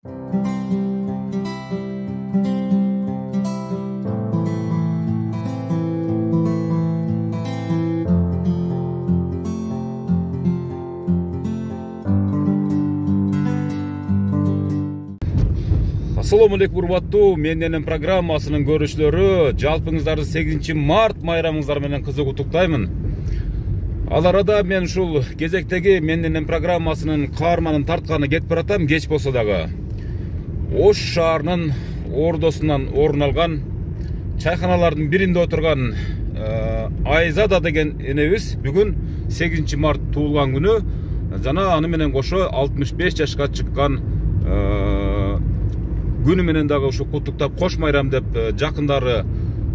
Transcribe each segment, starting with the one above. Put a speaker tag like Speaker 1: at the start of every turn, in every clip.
Speaker 1: Assalamu alaikum урматтуу Менденен программасынын көрүүчүлөрү, жалпыңыздарды 8 март майрамыңыздар менен кызык куттуктаймын. Ал арада мен ушул кезектеги Менденен программасынын каарманын тартканы кетип баратам, кеч болсо дагы. Ош шаарынын ордосунан орун алган чайканалардын биринде отурган Айзада деген энебиз бүгүн 8 март туулган күнү, жана аны менен кошо 65 жашка чыккан күнү менен дагы ушу куттуктап кош майрам деп жакындары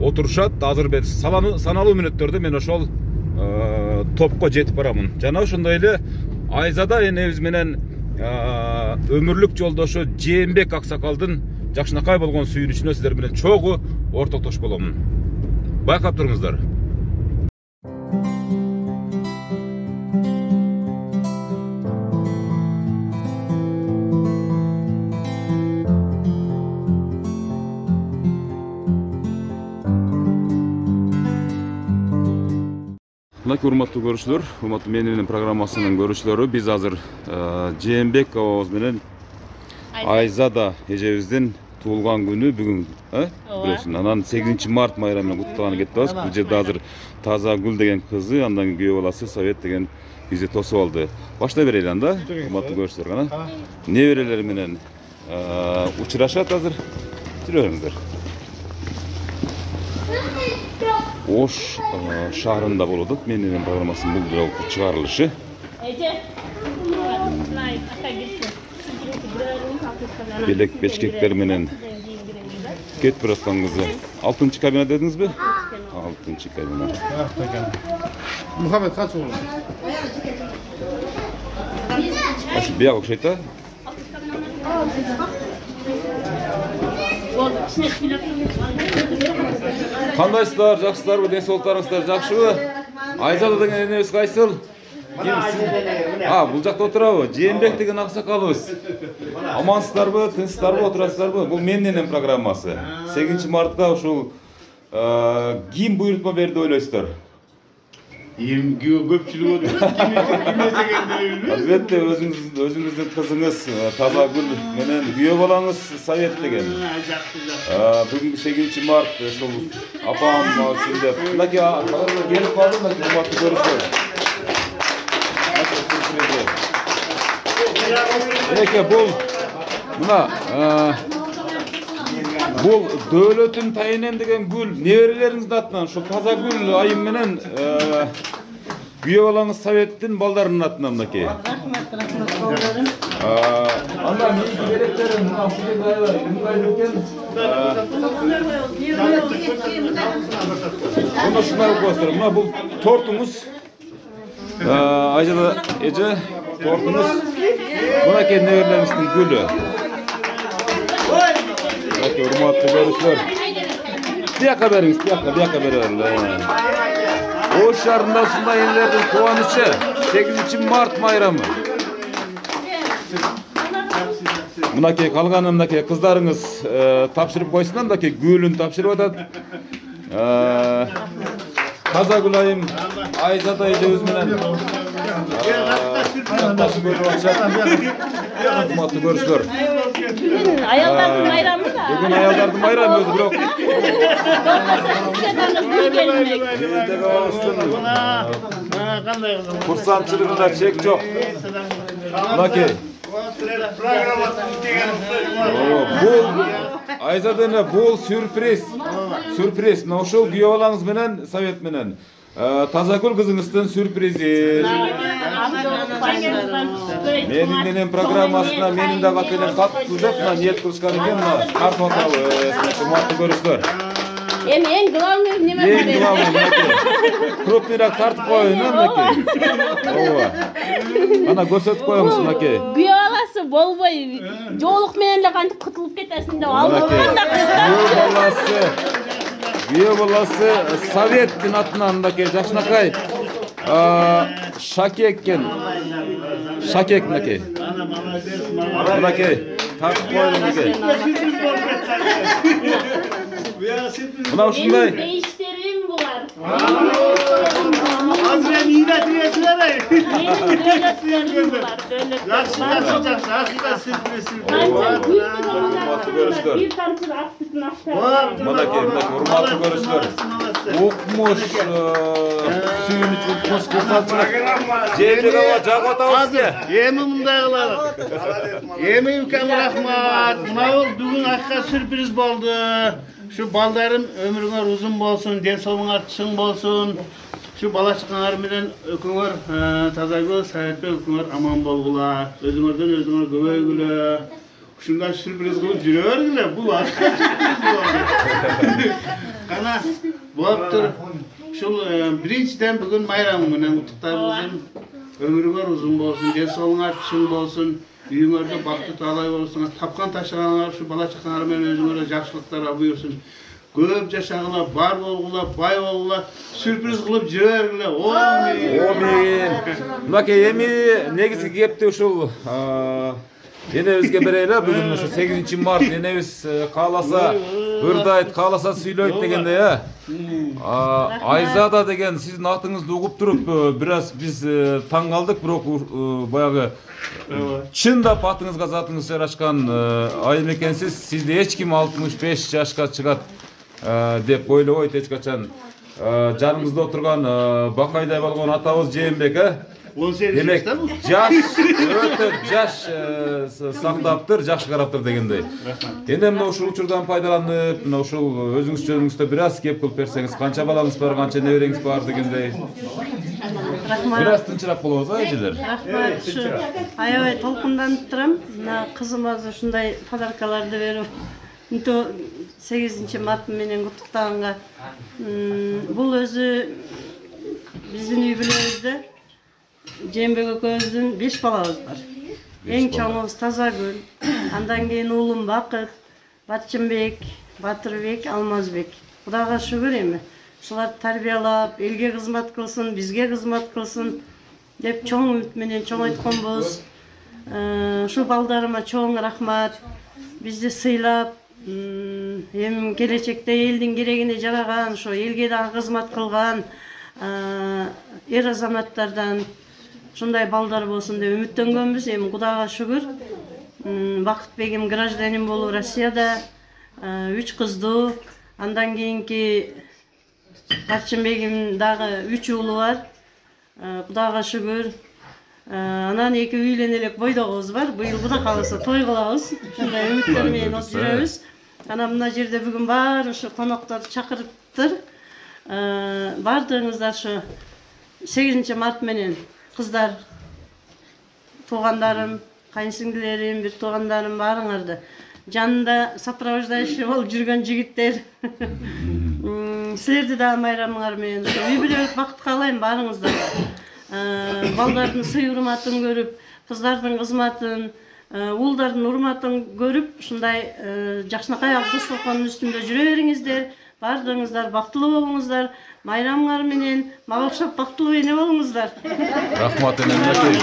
Speaker 1: отурушат. Азыр бир саналуу мүнөттөрдө мен ошол топко жетип барамын. Жана ошондой эле Айзада энебиз менен өмүрлүк жолдошу Жээнбек Аксакалдын жакшынакай болгон сүйүнүчүнө сиздер менен чогуу ортоктош боломун. Байкап туруңуздар. Урматтуу көрүүчүлөр, урматтуу Менденен программасынын көрүүчүлөрү, биз азыр Жээнбек абабыз менен Айзада эжебиздин туулган күнү бүгүн, билесиң, анан 8 март майрамын куттуганы кетпебиз. Бул жерде азыр Тазагүл деген кызы, андан күйөө баласы Совет деген бизди тосуп алды. Баштай берели анда, урматтуу көрүүчүлөр, кана неберелери менен учурашат азыр. Жүрөңүздөр. Ош шаарында болуп атат Менденен программасынын бул жолку чыгарылышы. Белек бечкектер менен кетип бараткан кызы. 6-чы кабина дедиңизби? 6-чы кабина.
Speaker 2: Мухаммед качы болду?
Speaker 1: Бияк окшойт да? Кандайсыздар, жакшысыздарбы, ден соолуктарыңыздар жакшыбы? Айзада деген энебиз кайсыл? Бул жакта отурабы? Жээнбек деген аксакалыбыз. Амансыздарбы, тынчсыздарбы, отурасыздарбы? Бул Менденен программасы. 8 мартка ушул ким буйрутма берди деп ойлойсуздар?
Speaker 2: Көпчүлүк
Speaker 1: Албетте өзүңүздүн кызыңыз Тазагүл менен күйөө балаңыз Совет деген. Бүгүн 8 март ушул апам үчүн деп. Мынакей келип калды, урматтуу көрүүчүлөр. Мынакей бул Дөөлөтүн Тайынем деген гүл неберелериңиздин атынан ушул Тазагүл айым менен күйөө балаңыз Советтин балдарынын атынан мынакей. Андан керектерин мына бул тортуңуз. Айзада эже тортуңуз. Мынакей неберелериңиздин гүлү. Урматтуу көрүүчүлөр. Бияка бериңиз, бияка берели. Ош шаарында ушундай энелердин кубанычы 8 март майрамы. Мынакей калганы мынакей кыздарыңыз тапшырып койсун, мынакей гүлүн тапшырып атат. Тазагүл айым Айзада эжебиз менен урматтуу көрүүчүлөр.
Speaker 3: Бүгүн аялдардын майрамы да.
Speaker 1: Бүгүн аялдардын майрамы өзү, бирок курсантчылыгында чек жок. Мынакей. Бул Айзада бул сюрприз. Сюрприз. Мына ошол күйөө балаңыз менен Совет менен Тазагүл кызыңыздын сюрпризи. Менденен программасына менин да кат менен каттуу деп ниет кылышкан экен. Картып атабыз. Урматтуу көрүүчүлөр.
Speaker 3: Эми эң главный неме бар?
Speaker 1: Эң главный. Крупныйраак тартып коюн, мынакей. Ооба. Ана көрсөтүп коюңуз мынакей.
Speaker 3: Күйөө баласы болбой, жоолук менен эле кантип кутулуп кетесиң деп алдырганда кыздар. Күйөө баласы Советтин атынан мынакей жакшынакай Шакек экен. Шакек мынакей. Мынакей
Speaker 1: takip koydum eke. Mına
Speaker 3: Benim
Speaker 1: uşunday.
Speaker 3: değişlerim bular.
Speaker 2: Azra niyet diyesinler.
Speaker 3: Benim devletlerim bular. Bir tanesi aksızın aktarlar.
Speaker 1: Mına ke, hurmatlı görüşler. Okmuş, suyun için kuş kırsatçılık. Cemil hava cağat avızke.
Speaker 2: Yemimdagılar. Yemim kam rahmat. Mağul bugün akka sürpriz oldu. Şu baldarım ömrüňe uzun bolsun, densolygyňa çyň bolsun. Şu bala çykanlar bilen öküňer tazagy, saýatly öküňer aman bolgular. Özüňerden özüňe göböýgüle. Şundan sürpriz kılıp jüreberdiler. Bu başka sürpriz boldu. Kana bolupdyr. Şol birinçiden bugün bayram bilen utuklarymyzın ömrüňe uzun bolsun, densolygyňa çyň bolsun. Üyüňerde bakty talay bolsun, tapkan taşagaňlar şu bala çakanlar bilen özüňere jakşylyklar buyursun. Köp yaşagylar, bar bolgular, bay bolgular, sürpriz kılıp jüreberdiler.
Speaker 1: Amin. Maka emi negizgi kepti uşul enebizge bereyle bugün şu 8 mart enebiz kalasa ırdayt kalasa süylöйт degende ya. Ayzada degen sizin atыңызды угуp туруp biraz biz taң kaldık birok bayağı çındap atыңызга zatыңыз жарашкан айым экенсиз. Sizde hiç kim 65 yaşka çıgat dep ойлобойт эч качан. Жаныңызда отурган бакайдай болгон атабыз Жээнбек
Speaker 2: 18
Speaker 1: демек
Speaker 2: yaşta bu.
Speaker 1: жаш өтө жаш сактаптыр, жакшы караптыр дегендей. Эне мына ушул учурдан пайдаланып, мына ушул өзүңүз жөнүңүздө бир аз кеп кылып берсеңиз, канча балаңыз бар, канча небереңиз бар дегендей. Бир аз тынчыраак болобуз, эжелер.
Speaker 4: Рахмат. Şu аябай толкунданып турам. Мына кызыма ушундай подаркаларды берип, 8 март менен куттуктаганга. Бул өзү биздин үй бүлөбүздө Жээнбек экөөбүздүн 5 балабыз бар. Эң чоңубуз Тазагүл, андан кийин уулум Бакыт, Батчымбек, Батырбек, Алмазбек. Кудайга шүгүр эми. Ушуларды тарбиялап, элге кызмат кылсын, бизге кызмат кылсын деп чоң үмүт менен чоң айтканбыз. Şu балдарыма чоң рахмат. Бизди сыйлап, эми келечекте элдин керегине жараган, ошо элге дагы кызмат кылган эр азаматтардан ушундай балдар болсун деп үмүттөнгөнбүз. Эми Кудайга шүгүр. Бакытбегим гражданин болуп Россияда 3 кыздуу, андан кийинки Батчымбегим дагы 3 уулу бар. Кудайга шүгүр. Анан 2 үйлөн элек бойдогубуз бар. Быйыл Кудай кааласа той кылабыз. Ушундай үмүттөр менен отуруп жүрөбүз. Анан мына жерде бүгүн бар ушу коноктор чакырыптыр. Бардыгыңыздар şu 8 март менен кыздар, туугандарым, кайынсиңдилерим, бир туугандарым баарыңарды жанында сопровождающий болуп жүргөн жигиттер. Силерди да майрамыңар менен үй бүлөлүк бакыт каалайм баарыңыздарга. Балдардын сый урматын көрүп, кыздардын кызматын, уулдардын урматын көрүп, ушундай жакшынакай дастаркандын үстүндө жүрө бериңиздер. Бардыңыздар, бактылуу болуңуздар. Майрамыңар менен мага окшоп бактылуу эне болуңуздар.
Speaker 1: Рахмат энемдеки.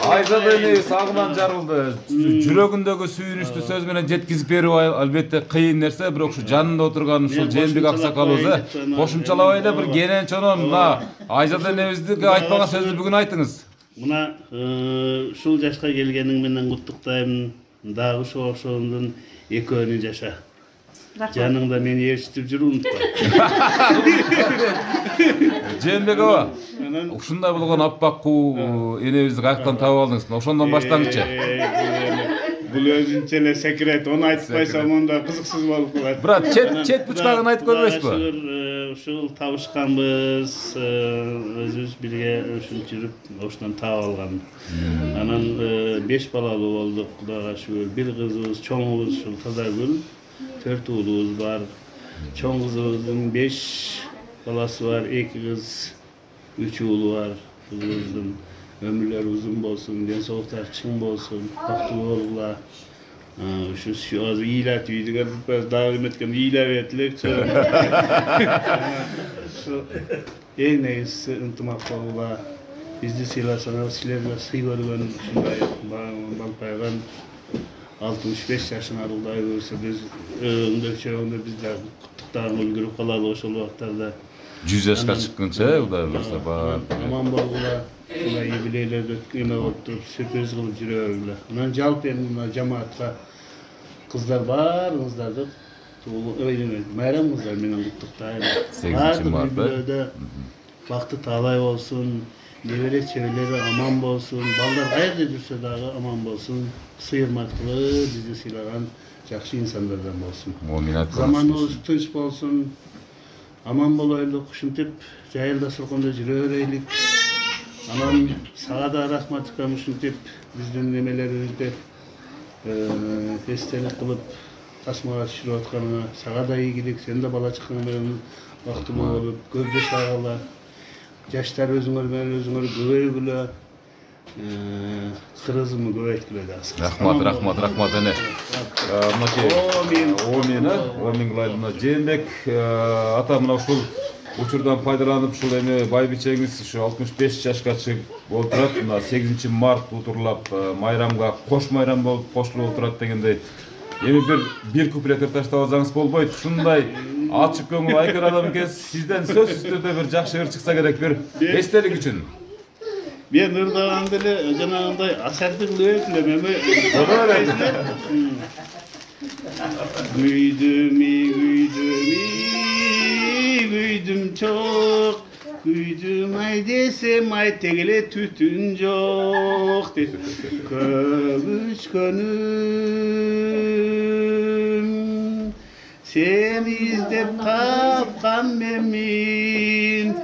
Speaker 1: Айзада эне сагынан жарылды. Жүрөгүндөгү сүйүнүчтү сөз менен жеткизип берүү албетте кыйын нерсе, бирок ушу жанында отурган ушул Жээнбек аксакалыбыз кошумчалабай эле бир кенен чонон мына Айзада энебизди айтпаган сөздү бүгүн айтыңыз.
Speaker 2: Мына ушул жашка келгениң менен куттуктайм. Дагы ушул ошондун экөөнү жаша. Жаныңда мени ээрчитип жүр, унутпа.
Speaker 1: Жээнбек аба, ушундай болгон аппакуу энебизди каяктан таап алдыңыз? Ошондон баштаңызчы.
Speaker 2: Бул өзүнчө эле секрет, аны айтпайсам онда кызыксыз болуп калат.
Speaker 1: Брат, чет бучкагын айтып көрбөйсүзбү?
Speaker 2: Ушул табышканбыз, өзүбүз бирге ушинтип жүрүп, ошондон таап алган. Анан 5 балалуу болдук, Кудайга шүгүр. Бир кызыбыз, чоңубуз ушул Тазагүл. 4 уулубуз бар. Чоң кызыбыздын 5 баласы бар, 2 кыз, 3 уулу бар. Кызыбыздын ömürler uzun bolsun, densoğuklar çın bolsun, bактылуу болгула. Şu az iyiler tüydüler, biraz davet etken iyiler ettiler. En neyse ıntımak болгула. Bizdi silasana, silerle sıyvarılan, şunday balpaygan. 65 yaşına arılday görse biz öndökçöğünde bizler kutluktan ulgurup kalalı oşul vaktlarda
Speaker 1: 100 yaşka çıkkınça Uday bolsa bar.
Speaker 2: aman bolgula şuna yubileyler dötkeme oturup sürpriz kılıp жүрөгүлө. Анан жалпы эми мына жамаатка кыздар баарыңыздарды майрам кыздар менен куттуктайм.
Speaker 1: 8 мартта
Speaker 2: бакты таалай болсун, небере чебелери аман болсун, балдар кайерде жүрсө дагы аман болсун, сыйырматкылы бизди сыйлаган жакшы инсандардан болсун. Заманыбыз тынч болсун, аман болойлук, ушинтип жайылда суркунда жүрө берейлик. Анан сага да рахмат айтам, ушинтип биздин немелерибизди эстелик кылып тасмага түшүрүп атканыңа сага да ийгилик, сен да бала чакаң менен бактылуу болуп, көбдө сагала. Жаштар өзүңөр менен өзүңөр көбөйгүлө. Кырызымы көбөйткүлө да.
Speaker 1: Рахмат эне. Омин кылайлы. Жээнбек ата мына ушул учурдан пайдаланып ушул эми байбичеңиз ушу 65 жашка чыгып отурат. Мына 8 март утурлап майрамга кош майрам болуп кошулуп отурат дегендей. Эми бир куплет таштап алсаңыз болбойт. Ушундай ачык көңүл айкар адам экенсиз. Сизден сөзсүз түрдө бир жакшы ыр чыкса керек, бир эстелик үчүн.
Speaker 2: Мен ырдаган деле жанагындай асарды кылып элем. Güydüm çok, güydüm ay desem ay tegele tütün yok. Kömüş gönlüm seni izlep kapkan memin.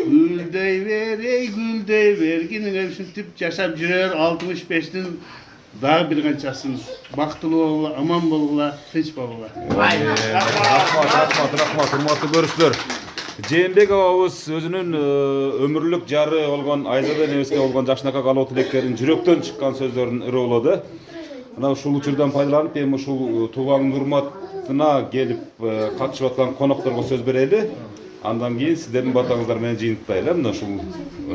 Speaker 2: Güldey ver ey güldey ver. Yine tip yaşap jürer 65'tin daha bir kançasın. Baktılı oğla, aman bolgula, tinç bolgula.
Speaker 1: Rahmat, hurmatly görüşler. Жээнбек абабыз өзүнүн өмүрлүк жары болгон Айзада энебизге болгон жакшынакай калоо тилектерин жүрөктөн чыккан сөздөрүн ыры болду. Мына ушул учурдан пайдаланып, эми ушул тууганын урматына келип катышып аткан конокторго сөз берели. Андан кийин сиздердин батаңыздар менен жыйынтыктайлы. Мына ушул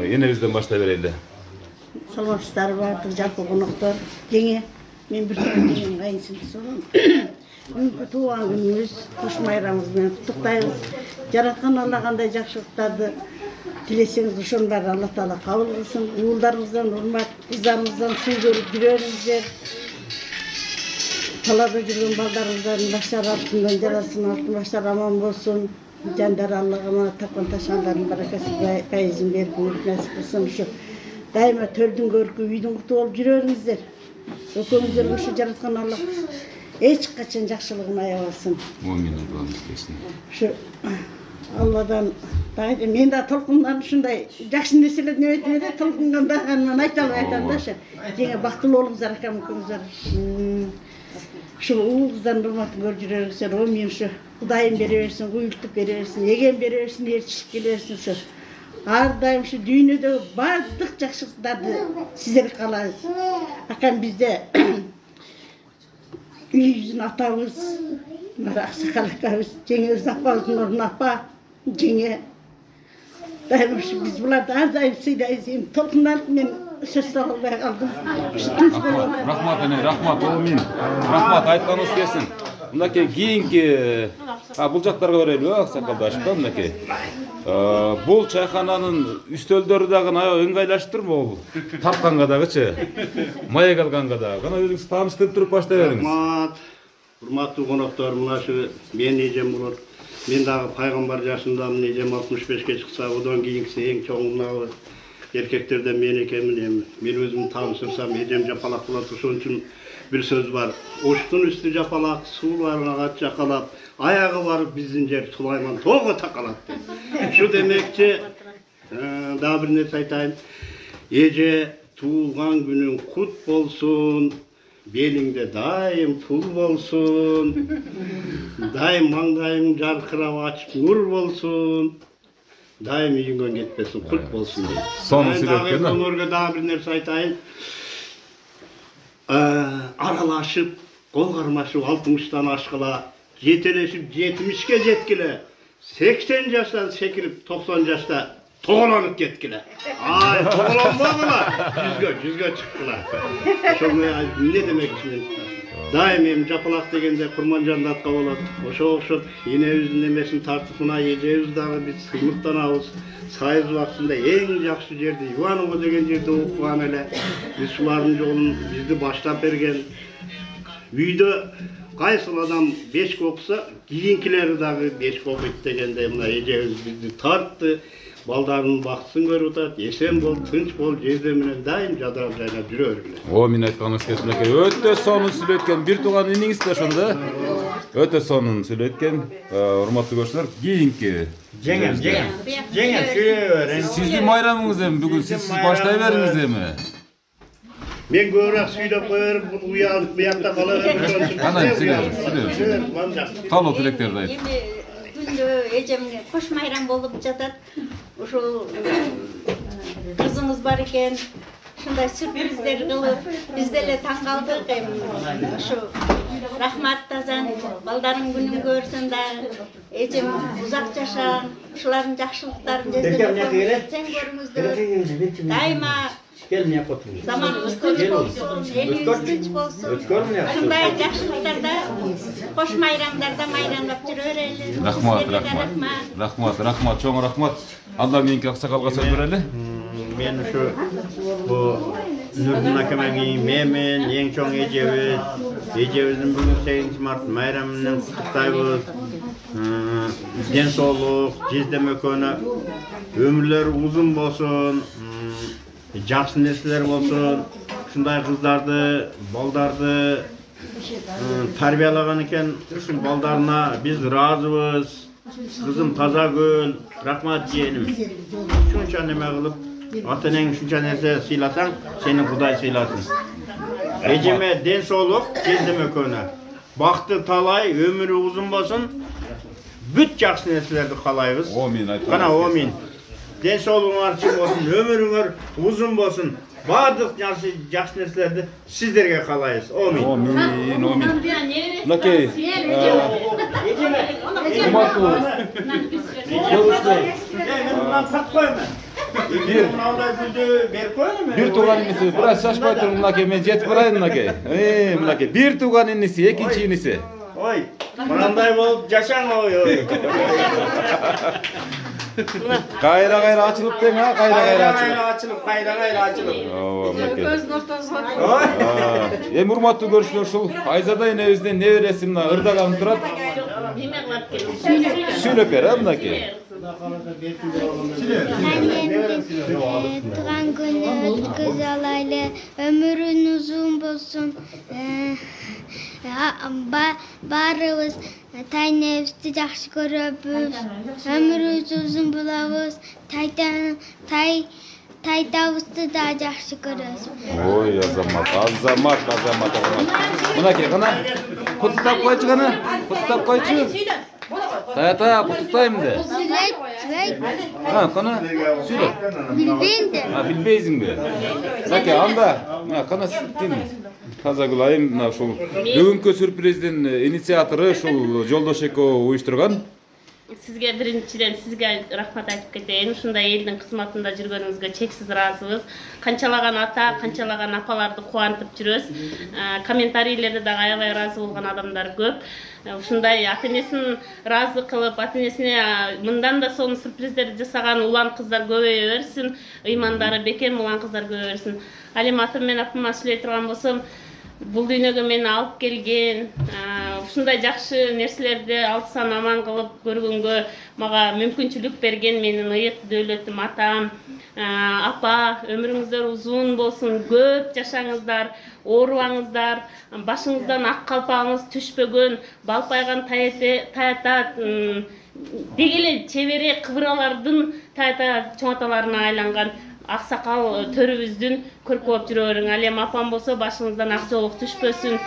Speaker 1: энебизден баштай берели.
Speaker 5: Саламатсыздар бардык жалпы коноктор. Жеңе мен бир деген кайынсынды солом. Туған күніміз, қош майрамыңызбен құттықтаймыз. Жаратқан Алла қандай жақсылықтарды тілесеңіз, ошонун баары Алла Таала кабыл кылсын. Уулдарыңыздан урмат, кыздарыңыздан сый көрүп жүрөрүңүздөр. Талада жүргөн балдарыңыздардын баштары алтындан жарасын, алтын баштары аман болсун. Жандары Аллага мына тапкан ташкандардын баракасы пайызын берип насип кылсын. Ушу дайыма төлдүн көркү, үйдүн куту болуп жүрөрүңүздөр. Экөөңүздөргө ушу жараткан Алла эч качан жакшылыгын аябасын.
Speaker 1: Мумин Аллахым келсин.
Speaker 5: Ушу Алладан дагы мен да толкундан ушундай жакшы нерселерди өтүп эле толкунганда анан айта албайм да ошо. Жеңе бактылуу болуңуздар акам экөөңүздөр. Ушу уулуңуздан урматын көрүп жүрөрүңүздөр. Мен ушу Кудайым бере берсин, куюлтуп бере берсин, эгем бере берсин, ээрчишип келе берсин ушу. Ар дайым ушу дүйнөдөгү бардык жакшылыктарды сиздерге каалайбыз. Акам бизде үйүбүздүн атабыз, Аксакал акабыз, жеңебиздин апабыздын ордуна апа, жеңе. Дайым ушу биз буларды ар дайым сыйлайбыз. Эми толкунданып мен сөз таба албай калдым.
Speaker 1: Рахмат эне, рахмат, Омин. Рахмат, айтканыңыз келсин. Мынакей кийинки бул жактарга берели, Аксакалдашып, мынакей. Бул чайхананын үстөлдөрү дагы аябай ыңгайлашып турбу бул? Тартканга дагычы, маек алганга дагы. Кана өзүңүз тааныштырып туруп баштай бериңиз.
Speaker 2: Рахмат, урматтуу коноктор, мына ушу менин эжем болот. Мен дагы пайгамбар жашындамын, эжем 65ке чыкса, одан кийинкиси эң чоң мына эркектерден мен экенмин. Мен өзүмдү таанышсам, эжем жапалак болот, ошон үчүн bir söz var. Oştun üstü japalak, sularına kaç yakalap, ayağı varıp bizim yer Sulayman toğu takalattı. Şu demekçi, daha bir net aytayım. Ece tuğan günün kut bolsun, belinde daim pul bolsun, daim mangdayın jarkırap açıp nur bolsun, daim yüngön gitmesin, kut bolsun diye.
Speaker 1: Son sürekli mi?
Speaker 2: Daha bir net aytayım. Aralaşıp, kol karmaşıp 60'tan aşkıla, yetelleşip 70'ke jetkile, 80 yaştan sekirip 90 yaşta toğlanıp getkile. Ay, toğlanmadılar. Yüzge çıktılar. Ne demek için? Daim эми жапалак дегенде Курманжанды атка болот. Ошого окшоп энебиздин немесин тартып мына эжебиз дагы биз сыймыктанабыз. Сайыз убактында эң жакшы жерди Иваново деген жерде окуган эле. Биз шулардын жолун бизди баштап берген. Үйдө кайсыл адам 5 окуса, кийинкилери дагы 5 окуйт дегенде мына эжебиз бизди тартты. Балдарының бақытсын көріп отады, есен бол, тынч бол, жезде менен дайым жадырап жайнап жүрө бергиле.
Speaker 1: О, мен айтканыңыз келсин экен. Өтө сонун сүйлөткөн бир тууган иниңиз да ошондо. Өтө сонун сүйлөткөн. Урматтуу көрчүлөр, кийинки
Speaker 2: Жеңем сүйлөй бериң.
Speaker 1: Сиздин майрамыңыз эми бүгүн сиз баштай бериңиз эми.
Speaker 2: Мен көбүрөөк сүйлөп коерм, уялып буякта кала берип.
Speaker 1: Кана сүйлөп. Калуу тилектерди айт.
Speaker 6: Күндө эжемге кош майрам болуп жатат. Ушул кызыңыз бар экен. Ушундай сюрприздер кылып, биз деле таң калдык. Ушу рахмат тазан, балдарың күнүн көрсүн да, эжем узак жашаган, ушулардын жакшылыктарын тең көрүңүздөр. Дайыма заманыбыз тынч болсун, элибиз тынч болсун. Ушундай жакшылыктарда, кош майрамдарда майрамдап жүрө берели.
Speaker 1: Рахмат, чоң рахмат. Андан кийинки аксакалга сөз берели.
Speaker 2: Мен ушу бу Нурдун акемеги менен эң чоң эжебиздин бүгүн 8 март майрамы менен куттуктайбыз. Ден соолук, жиздемөкөнө өмүрлөрү узун болсун. Жақсы нерселер болсын, ушундай кыздарды, балдарды тарбиялаган экен, ушул балдарына биз ыраазыбыз. Кызым Тазагүл, рахмат жиеним. Шунча неме кылып, ата-энең шунча нерсе сыйласаң, сени Кудай сыйласын. Эжеме ден соолук, кездемөкөнө. Бакты талай, өмүрү узун болсун. Бүт жакшы нерселерди каалайбыз.
Speaker 1: Амин айтам.
Speaker 2: Кана амин. Den soğluğun açık olsun, ömürünür uzun olsun. Bardıq жақсы нәрселерді сіздерге қалайыз. Амин.
Speaker 1: Амин. Накей. Урматтуу. Бир тууган иниси, бираз шашпай туруң мынакей, мен жетип барайын мынакей. Мынакей, бир тууган иниси, экинчи иниси.
Speaker 2: Ой, мынандай болуп жашаң ой.
Speaker 1: Кайра ачылып тең, кайра ачылып.
Speaker 4: Көздүн ортосуна.
Speaker 1: Эми урматтуу көрүүчүлөр, ушул Айзада энебиздин небереси мына ырдаган турат. Сүйлөп бер, мынакей.
Speaker 7: Туған күні өткізе алайлы, өмірін ұзын болсын, барыбыз тайнебізді жақсы көрөбүз, өміріміз ұзын болабыз, тайтабызды да жақсы көрөбүз.
Speaker 1: Ой, азамат. Мынакей, қана, құттықтап қойчу қана, құттықтап қойчу. Тая, құттықтаймын де. Қана, сөйлеп.
Speaker 7: Білбеймін де.
Speaker 1: Білбейсің бе? Сәке, анда, қана сеттен. Тазагүл айым, бүгінгі сюрприздин инициаторы шул Жолдош экөө уюштурган.
Speaker 3: Сизге биринчиден сизге рахмат айтып кетейин. Ушундай элдин кызматында жүргөнүңүзгө чексиз ыраазыбыз. Канчалаган ата, канчалаган апаларды кубантып жүрөбүз. Комментарийлерде дагы аябай ыраазы болгон адамдар көп. Ушундай ата-энесин ыраазы кылып, ата-энесине мындан да сонун сюрприздерди жасаган улан кыздар көбөйө берсин. Ыймандары бекем улан кыздар көбөйө берсин. Ал эми атам менен апама сүйлөй турган болсом, бул дүйнөгө мени алып келген, ушундай жакшы нерселерди алсан аман кылып көргөнгө мага мүмкүнчүлүк берген менин ыйык дөөлөтүм атам. Апа, өмүрүңүздөр узун болсун, көп жашаңыздар, оорубаңыздар, башыңыздан ак калпагыңыз түшпөгөн, балпайган таята дегеле чебере кыбыралардын таята чоңаталарына айланган аксакал төрүбүздүн көркү болуп жүрө бериң. Ал эми апам болсо башыңыздан ак жоолук түшпөсүн,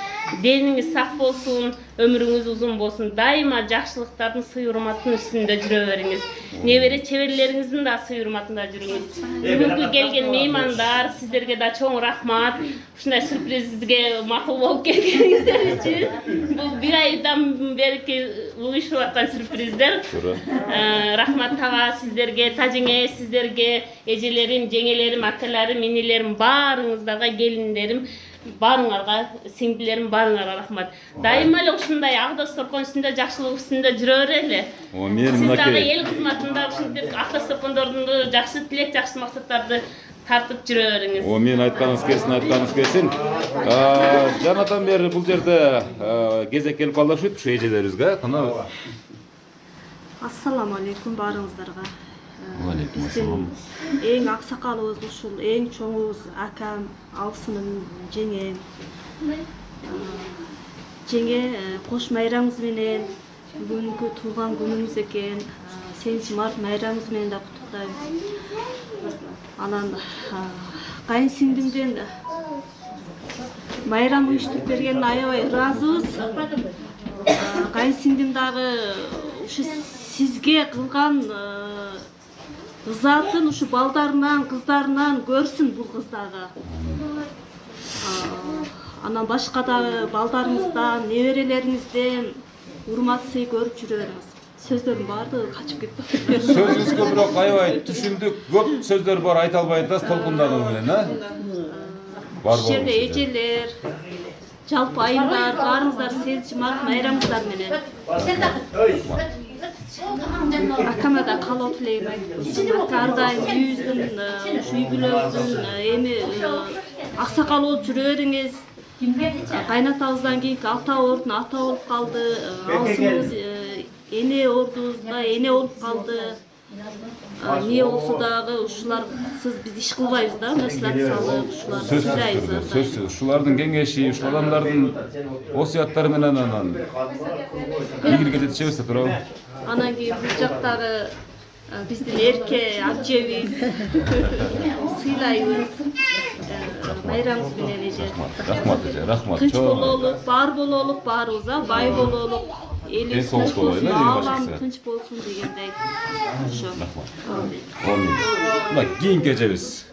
Speaker 3: дениңиз сак болсун, өмүрүңүз узун болсун, дайыма жакшылыктардын сый урматтын үстүндө жүрө бериңиз. Небере чеберлериңиздин да сый урматында жүрүңүз. Бүгүнкү келген меймандар, сиздерге да чоң рахмат. Ушундай сюрпризге макул болуп келгениңиздер үчүн. Бул бир айдан берки уюшуп аткан сюрприздер. Рахмат тага сиздерге, тажеңе, сиздерге, эжелерим, жеңелерим, акаларым, инилерим, баарыңыздарга, келиндерим, Barыңарга, сиңдилерим барыңарга рахмат. Дайыма эле ушундай ак дасторкон үстүндө, жакшылык үстүндө жүрө берели. Сиз дагы эл кызматында ушинтип ак дасторкондорду жакшы тилек, жакшы максаттарды тартып жүрө бериңиз.
Speaker 1: Мен айтканыңыз келсин. Жанатан бери бул жерде кезек келип калды ушут ушу эжелерибизге.
Speaker 8: Ассаламу алейкум барыңыздарга.
Speaker 1: Алейкум ассалам.
Speaker 8: Эң аксакалыбыз ушул, эң чоңубуз акам, алсынын жеңем. Жеңе кош майрамыңыз менен бүгүнкү туулган күнүңүз экен. 8 март майрамыңыз менен да куттуктайм. Анан кайынсиңдимден майрам уюштуруп бергенине аябай ыраазыбыз. Кайынсиңдим дагы ушу сизге кылган ызатын ушу балдарынан, кыздарынан көрсүн бул кыз дагы. Анан башка дагы балдарыңыздан, неберелериңизден урмат сый көрүп жүрө бериңиз. Сөздөрдүн баардыгы качып кетти.
Speaker 1: Сөзүңүзгө бирок аябай түшүндүк, көп сөздөр бар, айта албай атасыз толкундагы менен,
Speaker 8: Бар жерде эжелер, жалпы айымдар, баарыңыздар 8 март майрамыңыздар менен. Акама да каалоо тилейм. Ака ар дайым үйүбүздүн, ушу үй бүлөбүздүн эми аксакал болуп жүрө бериңиз. Кайнатабыздан кийинки ата ордун ата болуп калды. Алсыбыз эне ордубузда эне болуп калды. Не болсо дагы ушулар сиз биз иш кылбайбыз да, маслихат салып, ушулар сүйлөйбүз.
Speaker 1: Сөзсүз, ушулардын кеңеши, ушул адамдардын осуяттары менен анан ийгиликке жетишебиз да туурабы?
Speaker 8: Анан кийин бул жактагы биздин эрке ажебиз сыйлайбыз. Майрамыңыз менен эже.
Speaker 1: Рахмат эже, рахмат.
Speaker 8: Тынч бололук, бар бололук, баарыбызга бай бололук. Элибиз тынч болсун, аалам тынч болсун дегендей. Ошо.
Speaker 1: Амин. Мына кийинки эжебиз.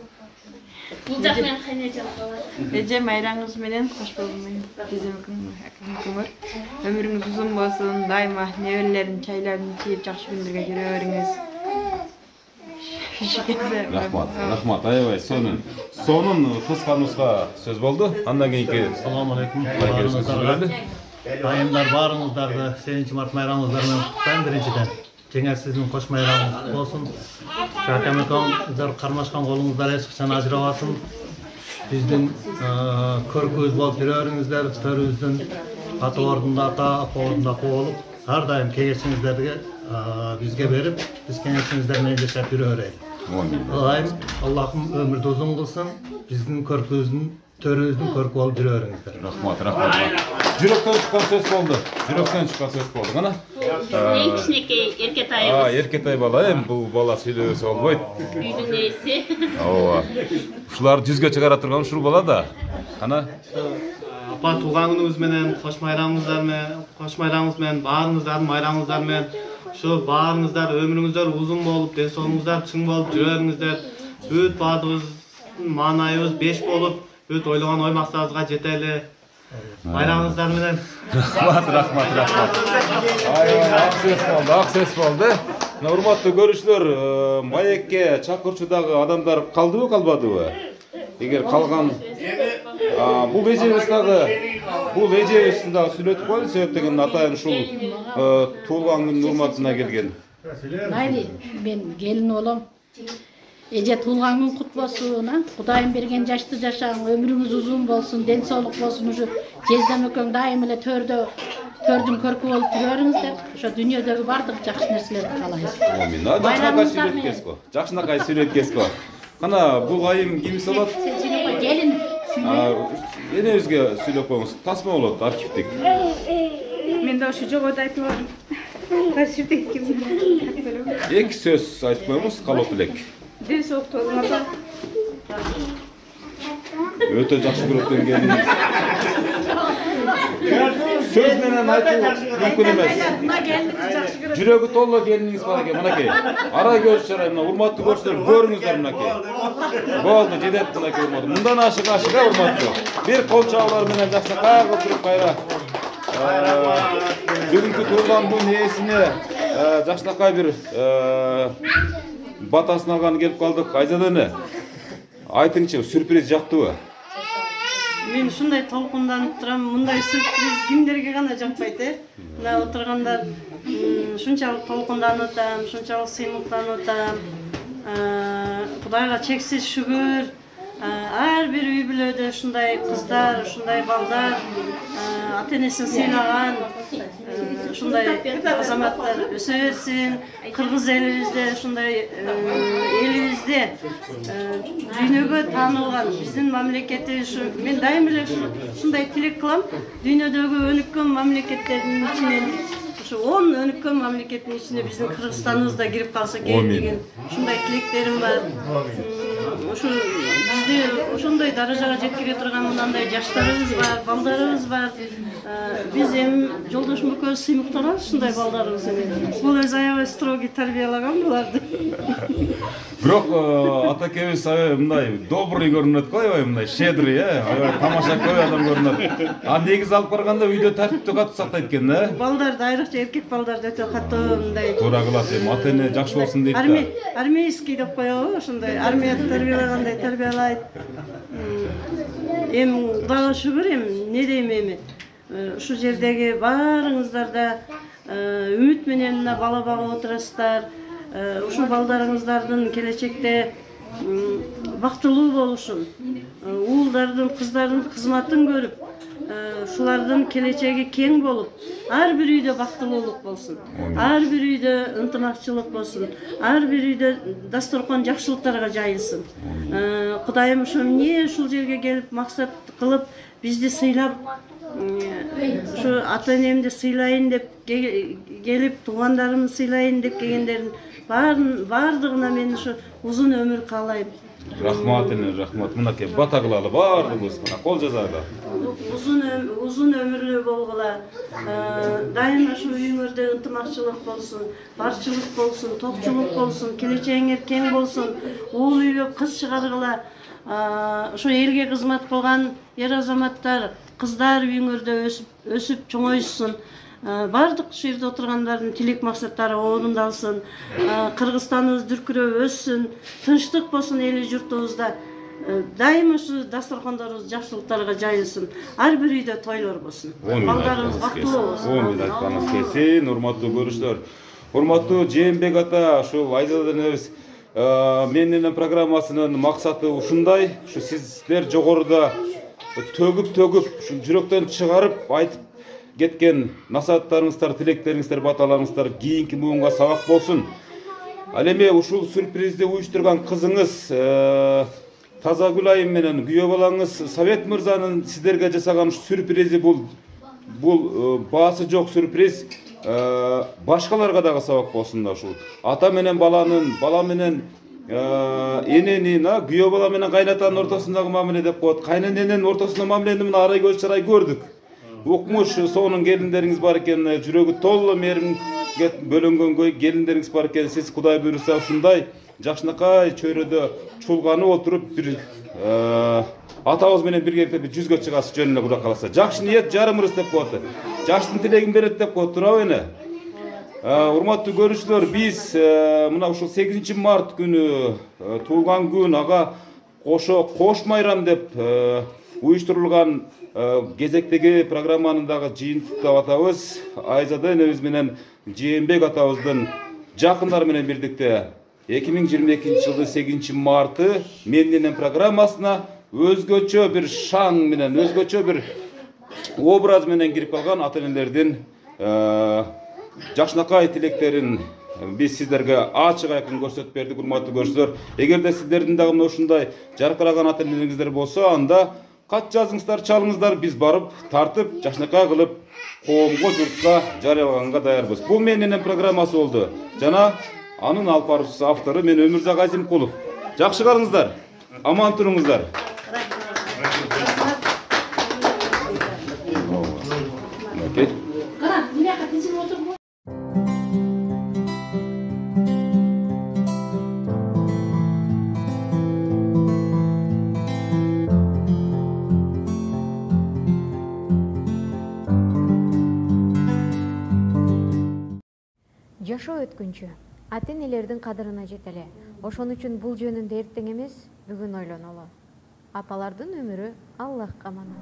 Speaker 3: Бул жак менен кайнежем калат.
Speaker 9: Эже майраңыз менен кош болуңуз. Акымыкымыр. Өмүрүңүз узун болсун, дайыма неберелерин чайларын чийип жакшы күндөргө жүрө бериңиз.
Speaker 1: Рахмат, аябай сонун кыска нуска сөз болду. Андан кийинки
Speaker 2: Ассаламу алейкум. Айымдар барыңыздарды 8 март майрамыңыздар менен куттуктайм биринчиден. Жеңе сиздин кош майрамыңыз болсун. Акам-акаңыздар кармашкан колуңуздар эч качан ажырабасын. Биздин көркүбүз болуп жүрө бериңиздер, төрүбүздүн ата ордунда ата, апа ордунда апа болуп, ар дайым кеңешиңиздерди бизге берип, биз кеңешиңиздер менен жашап жүрө берели. Аллахым өмүрдү узун кылсын, биздин көркүбүздүн, төрүбүздүн көркү болуп жүрө бериңиздер.
Speaker 1: Рахмат. Жүрөктөн чыккан сөз болду. Кана?
Speaker 3: Эң кичинекей эркетайыбыз.
Speaker 1: Эркетай бала, бул бала сүйлөбөсө болбойт.
Speaker 3: Үйдүн ээси.
Speaker 1: Ооба. Ушулар жүзгө чыгара турган ушул бала да. Кана?
Speaker 2: Апа туулган күнүңүз менен, кош майрамыңыз менен, баарыңыздардын майрамыңыздар менен, ушу баарыңыздар өмүрүңүздөр узун болуп, ден соолугуңуздар чың болуп жүрө бериңиздер. Бүт баардыгыбыздын маанайыбыз 5 болуп, бүт ойлогон ой максатыбызга жетели. Майрамыңыздар менен.
Speaker 1: Рахмат. Ак сөз болду. Урматтуу көрүүчүлөр, маекке чакырчудагы адамдар калдыбы, калбадыбы? Эгер калган бул эжебиз дагы сүйлөтүп коелу, себеп деген атайын ушул туулган күндүн урматына келген.
Speaker 10: Майли, мен келин болом. Эже туулган күн кут болсун, Кудайым берген жашты жашаң, өмүрүңүз узун болсун, ден соолук болсун, ушу жезден экөөң дайым эле төрдүн көркү болуп жүрөңүздөр. Ошо дүйнөдөгү бардык жакшы нерселерди каалайбыз.
Speaker 1: Амин. Жакшынакай сүйлөткеско. Кана бул айым кимиси болот?
Speaker 10: Келин.
Speaker 1: Энебизге сүйлөп коюңуз. Тасма болот, архивдик.
Speaker 9: Мен да ошо жогоруда айтып алдым. Архивдик ким?
Speaker 1: Эки сөз айтып коюңуз, калоо тилек.
Speaker 9: Ден соолукту болуңуздар.
Speaker 1: Өтө жакшы көрөт келиңиз. Сөз менен айтуу мүмкүн эмес. Жүрөгү толуу келиңиз бар экен, мынакей. Ара көрүш жарай, мына урматтуу көрүүчүлөр, көрүңүздөр мынакей. Болду, жетет мынакей урматтуу. Мындан ашыга урматтуу. Бир кол чабуулар менен жакшынакай кылып кайра. Бүгүнкү туулган күн ээсине жакшынакай бир батасын алганы келип калдык. Айзада эне, айтыңчы, сюрприз жактыбы?
Speaker 4: мен ушундай толкунданып турам, мындай сюрприз кимдерге гана жакпайт, мына отургандар ушунчалык толкунданып атам, ушунчалык сыймыктанып атам. Кудайга чексиз шүгүр. Ар бир үй бүлөдө ушундай кыздар, ушундай балдар ата-энесин сыйлаган ушундай азаматтар өсө берсин. Кыргыз элибизде ушундай элибизде дүйнөгө таанылган биздин мамлекетибиз ушу. Мен дайым эле ушундай тилек кылам. Дүйнөдөгү өнүккөн мамлекеттердин ичинен ушу 10 өнүккөн мамлекеттин ичине биздин Кыргызстаныбыз да кирип калса экен деген ушундай тилектерим бар. Ушу бизде ошондой даражага жеткире турган мындай жаштарыбыз бар, балдарыбыз бар. Биз эми жолдошум экөөбүз сыймыктанабыз ушундай балдарыбыз менен. Бул өзү аябай строгий тарбиялаган буларды.
Speaker 1: Бирок атакебиз аябай мындай добрый көрүнөт го, аябай мындай щедрый, аябай тамаша көй адам көрүнөт. А негизи алып барганда үйдө тартипти катуу сактайт экен,
Speaker 4: Балдарды айрыкча эркек балдарды өтө катуу мындай.
Speaker 1: Туура кылат, эми ата-эне жакшы болсун дейт.
Speaker 4: Армейский деп коебу, ошондой армияда тарбиялагандай тарбиялайт. Эми Кудайга шүгүр, эми не дейм эми. Ушу жердеги баарыңыздар да үмүт менен мына бала багып отурасыздар. Ушу балдарыңыздардын келечекте бактылуу болушун, уулдардын, кыздардын кызматын көрүп, ушулардын келечеги кең болуп, ар бир үйдө бактылуулук болсун. Ар бир үйдө ынтымакчылык болсун. Ар бир үйдө дасторкон жакшылыктарга жайылсын. Кудайым ошо эмне ушул жерге келип максат кылып бизди сыйлап, ушу ата-энемди сыйлайын деп келип, туугандарымды сыйлайын деп келгендерин баардыгына мен ушу узун өмүр каалайм.
Speaker 1: Рахмат эне, рахмат. Мынакей бата кылалы баардыгыбыз, кол жазалы.
Speaker 4: Узун өмүрлүү болгула. Дайым ушу үйүңөрдө ынтымакчылык болсун, барчылык болсун, топчулук болсун, келечегиңер кең болсун. Уул үйлөп кыз чыгаргыла. Ошо элге кызмат кылган эр азаматтар, кыздар үйүңөрдө өсүп чоңойсун. Бардык ушул жерде отургандардын тилек максаттары орундалсын. Кыргызстаныбыз дүркүрөп өссүн, тынчтык болсун эли журтубузда. Дайым ушу дасторкондорубуз жакшылыктарга жайылсын. Ар бир үйдө тойлор болсун. Балдарыбыз бактылуу болсун.
Speaker 1: Омин айтканыңыз келсин, урматтуу көрүүчүлөр. Урматтуу Жээнбек ата, ушул Айзадан энебиз менин программасынын максаты ушундай. Ушу сиздер жогоруда төгүп, ушу жүрөктөн чыгарып айтып кеткен насааттарыңыздар, тилектериңиздер, баталарыңыздар кийинки буунга сабак болсун. Ал эми ушул сюрпризди уюштурган кызыңыз Тазагүл айым менен күйөө балаңыз Совет мырзанын сиздерге жасаган сюрпризи бул баасы жок сюрприз башкаларга дагы сабак болсун да ушул. Ата менен баланын, бала менен эненин, күйөө бала менен кайнатанын ортосундагы мамиле деп коет. Кайнененин ортосундагы мамилени мына арай көз чарай көрдүк. Укмуш сонун келиндериңиз бар экен, жүрөгү толуу мээримге бөлөнгөн келиндериңиз бар экен. Сиз Кудай буйруса ушундай жакшынакай чөйрөдө чулганып отуруп бир атабыз менен биргеликте бир жүзгө чыгасыз жөн эле Кудай кааласа. Жакшы ниет жарым ырыс деп коет. Жакшынын тилегин берет деп коет, туурабы эне? Урматтуу көрүүчүлөр, биз мына ушул 8 март күнү туулган күн ага кошо кош майрам деп уюштурулган кезектеги программаны дагы жыйынтыктап атабыз. Айзада энебиз менен Жээнбек атабыздын жакындары менен бирдикте 2022 жылдын 8 марты менин программасына өзгөчө бир шаң менен, өзгөчө бир образ менен кирип калган ата-энелердин жакшынакай тилектерин биз сиздерге ачык айкын көрсөтүп бердик, урматтуу көрүүчүлөр. Эгерде сиздердин дагы мына ушундай жаркыраган ата-энелериңиздер болсо, анда кат жазыңыздар, чалыңыздар, биз барып тартып, жакшынакай кылып коомго, журтка жарыялаганга даярбыз. Бул менин программасы болду. Жана анын алып баруучусу автору мен Өмүрзак Азимкулов. Жакшы караңыздар, аман туруңуздар.
Speaker 11: Жашоо өткүнчү ата-энелердин кадырына жетеле. Ошон үчүн бул жөнүндө эртең эмес, бүгүн ойлонолу. Апалардын өмүрү Аллахка аманат.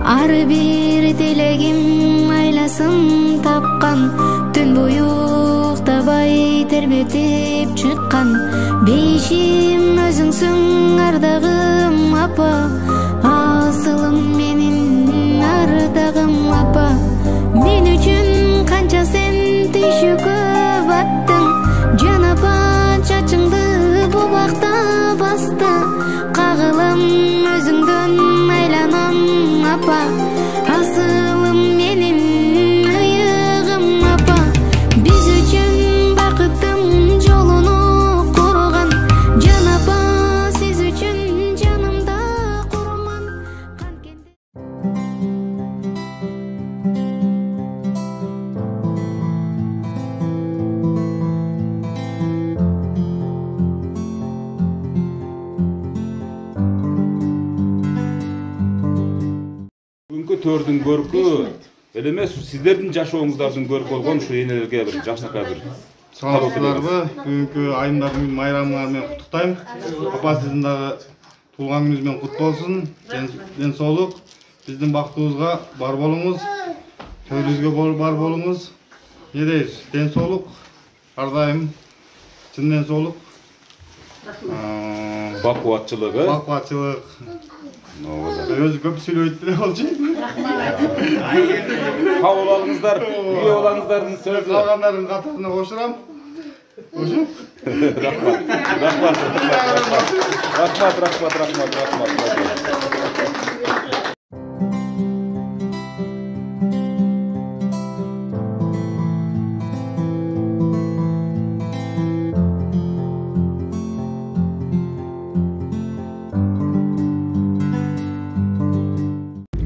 Speaker 12: Ар бир тилегим айласын тапкан, түн буюктабай тербетип чыккан. Бейишим өзүңсүң ардагым апа, асылым менин ардагым апа. Мен үчүн канча сен түйшүккө баттың, жан апа чачыңды бу бакта басты. Кагылам өзүңдөн айланам апа, асылым менин ыйыгым апа. Биз үчүн бакыттын жолуну курган, жан апа сиз үчүн жанымда курман.
Speaker 1: Бүгүнкү төрдүн көркү эле эмес, сиздердин жашооңуздардын көркү болгон ушу энелерге бир жакшынакай бир
Speaker 13: саламатсыздарбы? Бүгүнкү айымдардын майрамыңар менен куттуктайм. Апа сиздин дагы туулган күнүңүз менен кут болсун. Ден соолук. Биздин бактыбызга бар болуңуз. Төрүбүзгө бар болуңуз. Не дейбиз? Ден соолук. Ар дайым чын ден соолук.
Speaker 1: Бакубатчылык,
Speaker 13: Бакубатчылык. Өзү көп сүйлөйт деле болчу.
Speaker 1: Кабыл алыңыздар, үйгө балаңыздардын сөзү.
Speaker 13: Калгандардын катарына кошурам. Ошо?
Speaker 1: Рахмат.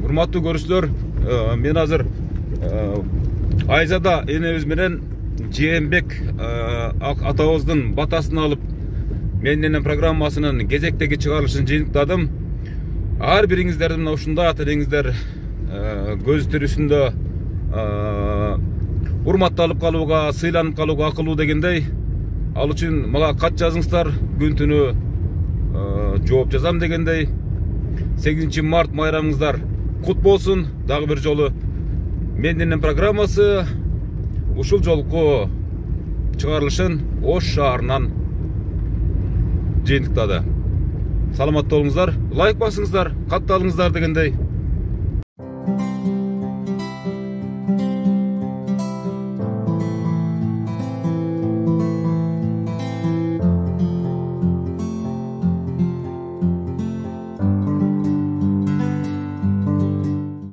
Speaker 1: Урматтуу көрүүчүлөр, мен азыр Айзада энебиз менен Жээнбек атабыздын батасын алып, Менен программасынын кезектеги чыгарылышын жыйынтыктадым. Ар бириңиздердин мына ушундай ата энеңиздер көз тирүүсүндө урматталып калууга, сыйланып калууга акылуу дегендей, ал үчүн мага кат жазыңыздар, күн түнү жооп жазам дегендей. 8 март майрамыңыздар кут болсун. Дагы бир жолу Менен программасы ушул жолку чыгарылышын Ош шаарынан жыйынтыктады. Саламатта болуңуздар, лайк басыңыздар, катталыңыздар дегендей.